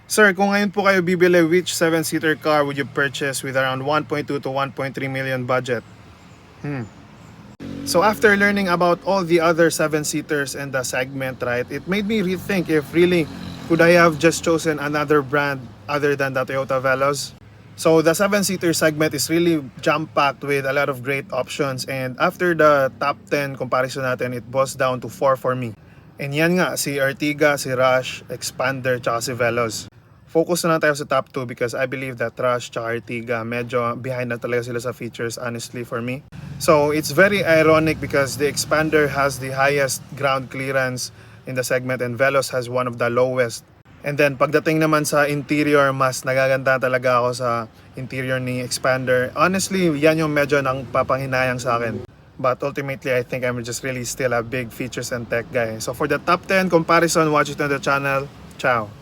Sir, kung ngayon po kayo bibili, which 7-seater car would you purchase with around 1.2 to 1.3 million budget? So after learning about all the other 7-seaters in the segment, right, it made me rethink if really could I have just chosen another brand other than the Toyota Veloz. So the 7-seater segment is really jam-packed with a lot of great options, and after the top 10 comparison natin, it boils down to 4 for me. And yan nga, si Ertiga, si Rush, Expander, tsaka si Veloz. Focus na lang tayo sa top 2 because I believe that Rush tsaka Ertiga medyo behind na talaga sila sa features, honestly, for me. So it's very ironic because the Expander has the highest ground clearance in the segment and Veloz has one of the lowest. And then pagdating naman sa interior, mas nagaganda talaga ako sa interior ni Expander. Honestly, yan yung medyo nang papanghinayang sa akin. But ultimately, I think I'm just really still a big features and tech guy. So for the top 10 comparison, watch it on the channel. Ciao!